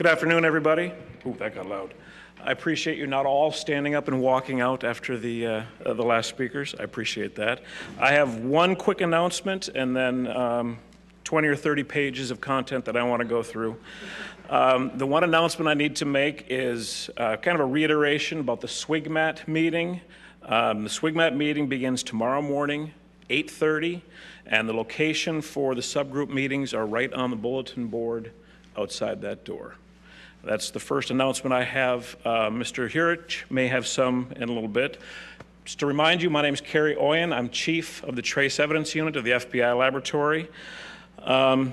Good afternoon, everybody. Ooh, that got loud. I appreciate you not all standing up and walking out after the last speakers. I appreciate that. I have one quick announcement and then 20 or 30 pages of content that I want to go through. The one announcement I need to make is kind of a reiteration about the SWGMAT meeting. The SWGMAT meeting begins tomorrow morning, 8:30, and the location for the subgroup meetings are right on the bulletin board outside that door. That's the first announcement I have. Mr. Hurich may have some in a little bit. Just to remind you, my name is Kerry Oyen. I'm Chief of the Trace Evidence Unit of the FBI Laboratory.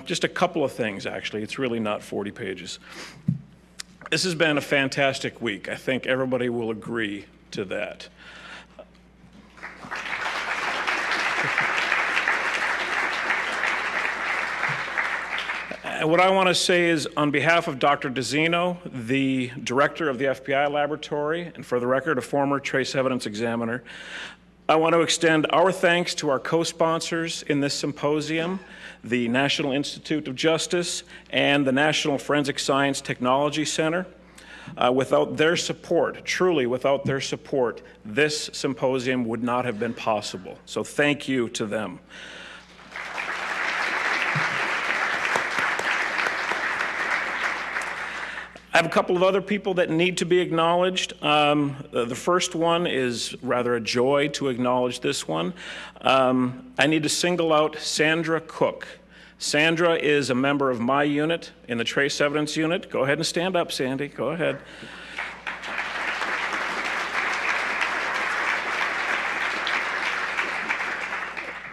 Just a couple of things, actually. It's really not 40 pages. This has been a fantastic week. I think everybody will agree to that. What I want to say is, on behalf of Dr. DeZeno, the director of the FBI Laboratory, and for the record, a former trace evidence examiner, I want to extend our thanks to our co-sponsors in this symposium, the National Institute of Justice and the National Forensic Science Technology Center. Without their support, truly without their support, this symposium would not have been possible. So thank you to them. I have a couple of other people that need to be acknowledged. The first one is rather a joy to acknowledge this one. I need to single out Sandra Cook. Sandra is a member of my unit in the Trace Evidence Unit. Go ahead and stand up, Sandy. Go ahead.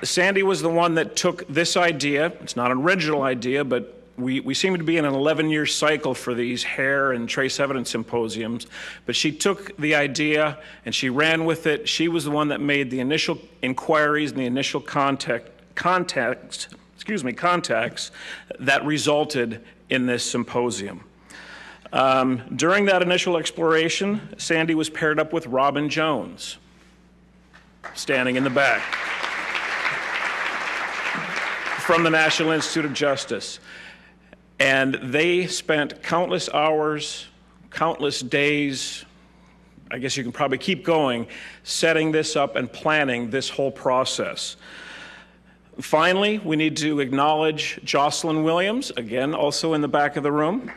Sandy was the one that took this idea. It's not an original idea, but we seem to be in an 11-year cycle for these hair and trace evidence symposiums, but she took the idea and she ran with it. She was the one that made the initial inquiries and the initial contacts that resulted in this symposium. During that initial exploration, Sandy was paired up with Robin Jones, standing in the back, from the National Institute of Justice. And they spent countless hours, countless days, I guess you can probably keep going, setting this up and planning this whole process. Finally, we need to acknowledge Jocelyn Williams, again, also in the back of the room.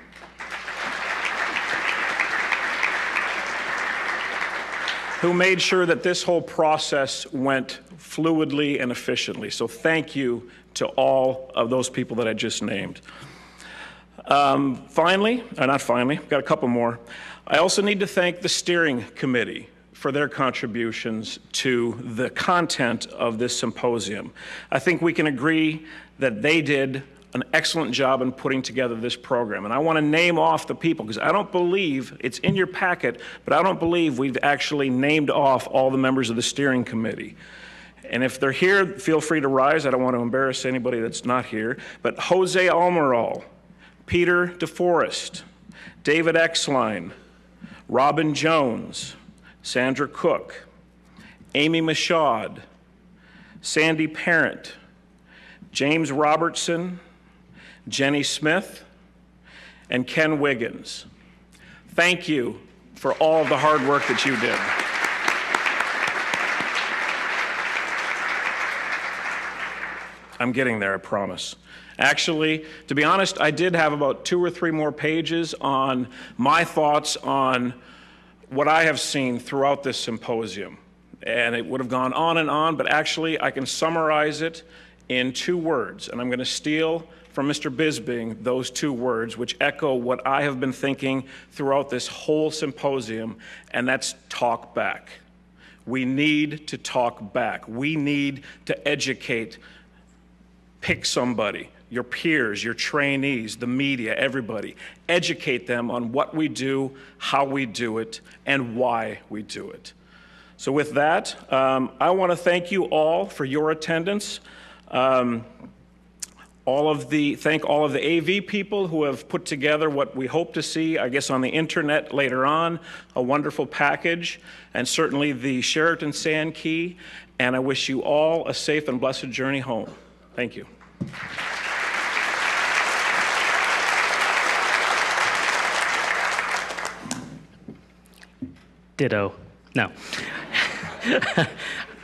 Who made sure that this whole process went fluidly and efficiently. So thank you to all of those people that I just named. Finally, got a couple more. I also need to thank the steering committee for their contributions to the content of this symposium. I think we can agree that they did an excellent job in putting together this program. And I want to name off the people, because I don't believe, it's in your packet, but I don't believe we've actually named off all the members of the steering committee. And if they're here, feel free to rise. I don't want to embarrass anybody that's not here. But Jose Almiral, Peter DeForest, David Exline, Robin Jones, Sandra Cook, Amy Michaud, Sandy Parent, James Robertson, Jenny Smith, and Ken Wiggins. Thank you for all of the hard work that you did. I'm getting there, I promise. Actually, to be honest, I did have about 2 or 3 more pages on my thoughts on what I have seen throughout this symposium. And it would have gone on, but actually I can summarize it in 2 words. And I'm going to steal from Mr. Bisbing those 2 words, which echo what I have been thinking throughout this whole symposium, and that's talk back. We need to talk back. We need to educate. Pick somebody, your peers, your trainees, the media, everybody. Educate them on what we do, how we do it, and why we do it. So with that, I want to thank you all for your attendance. Thank all of the AV people who have put together what we hope to see, I guess, on the internet later on, a wonderful package, and certainly the Sheraton Sand Key. And I wish you all a safe and blessed journey home. Thank you. Ditto. No.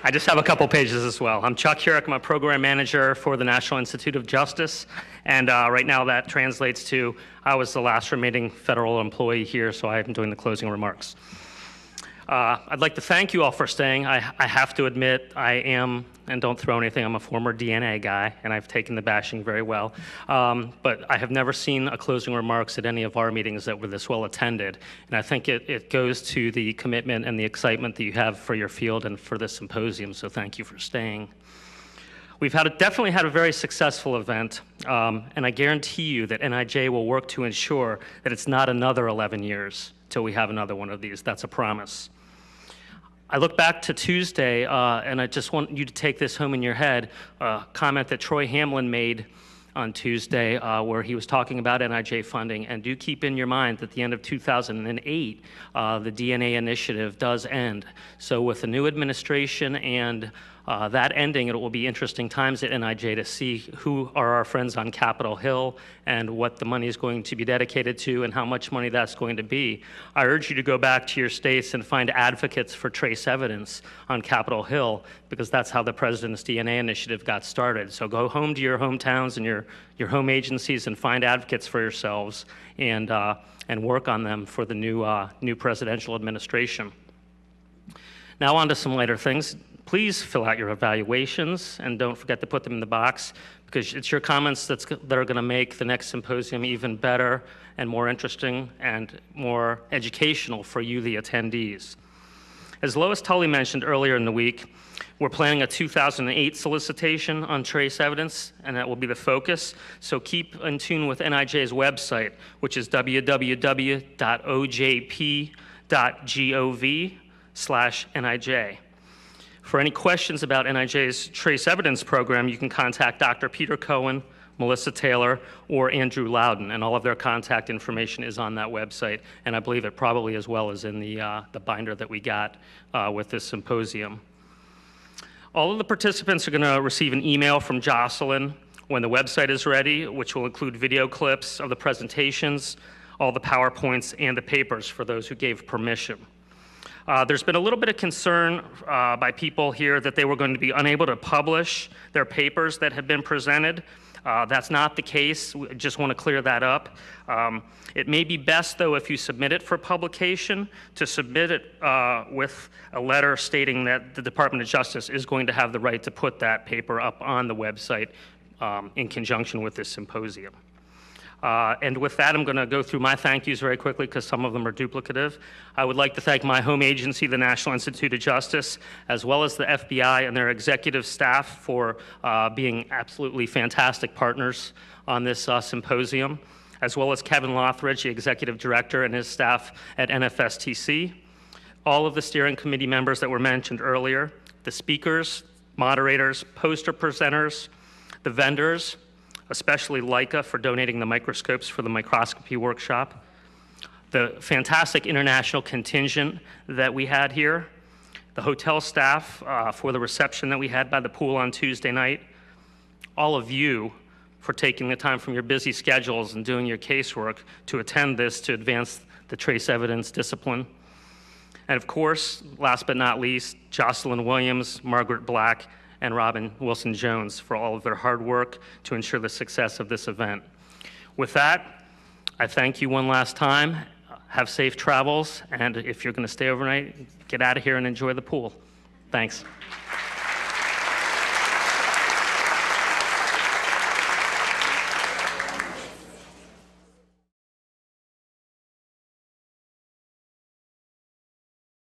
I just have a couple pages as well. I'm Chuck Hurek. I'm a program manager for the National Institute of Justice. And right now that translates to I was the last remaining federal employee here, so I'm doing the closing remarks. I'd like to thank you all for staying. I have to admit I am, and don't throw anything, I'm a former DNA guy, and I've taken the bashing very well. But I have never seen a closing remarks at any of our meetings that were this well attended. And I think it goes to the commitment and the excitement that you have for your field and for this symposium, so thank you for staying. We've definitely had a very successful event, and I guarantee you that NIJ will work to ensure that it's not another 11 years till we have another one of these. That's a promise. I look back to Tuesday, and I just want you to take this home in your head, a comment that Troy Hamlin made on Tuesday where he was talking about NIJ funding. And do keep in your mind that at the end of 2008, the DNA initiative does end. So with the new administration and that ending, it will be interesting times at NIJ to see who are our friends on Capitol Hill and what the money is going to be dedicated to and how much money that's going to be. I urge you to go back to your states and find advocates for trace evidence on Capitol Hill, because that's how the President's DNA Initiative got started. So go home to your hometowns and your home agencies and find advocates for yourselves and work on them for the new presidential administration. Now on to some lighter things. Please fill out your evaluations and don't forget to put them in the box, because it's your comments that are going to make the next symposium even better and more interesting and more educational for you, the attendees. As Lois Tully mentioned earlier in the week, we're planning a 2008 solicitation on trace evidence, and that will be the focus. So keep in tune with NIJ's website, which is www.ojp.gov/NIJ. For any questions about NIJ's Trace Evidence Program, you can contact Dr. Peter Cohen, Melissa Taylor, or Andrew Loudon, and all of their contact information is on that website, and I believe it probably as well as in the binder that we got with this symposium. All of the participants are going to receive an email from Jocelyn when the website is ready, which will include video clips of the presentations, all the PowerPoints, and the papers for those who gave permission. There's been a little bit of concern by people here that they were going to be unable to publish their papers that had been presented. That's not the case. We just want to clear that up. It may be best, though, if you submit it for publication, to submit it with a letter stating that the Department of Justice is going to have the right to put that paper up on the website in conjunction with this symposium. And with that, I'm going to go through my thank yous very quickly because some of them are duplicative. I would like to thank my home agency, the National Institute of Justice, as well as the FBI and their executive staff for being absolutely fantastic partners on this symposium, as well as Kevin Lothridge, the executive director, and his staff at NFSTC, all of the steering committee members that were mentioned earlier, the speakers, moderators, poster presenters, the vendors, especially Leica for donating the microscopes for the microscopy workshop, the fantastic international contingent that we had here, the hotel staff for the reception that we had by the pool on Tuesday night, all of you for taking the time from your busy schedules and doing your casework to attend this to advance the trace evidence discipline. And of course, last but not least, Jocelyn Williams, Margaret Black, and Robin Wilson-Jones for all of their hard work to ensure the success of this event. With that, I thank you one last time. Have safe travels, and if you're going to stay overnight, get out of here and enjoy the pool. Thanks.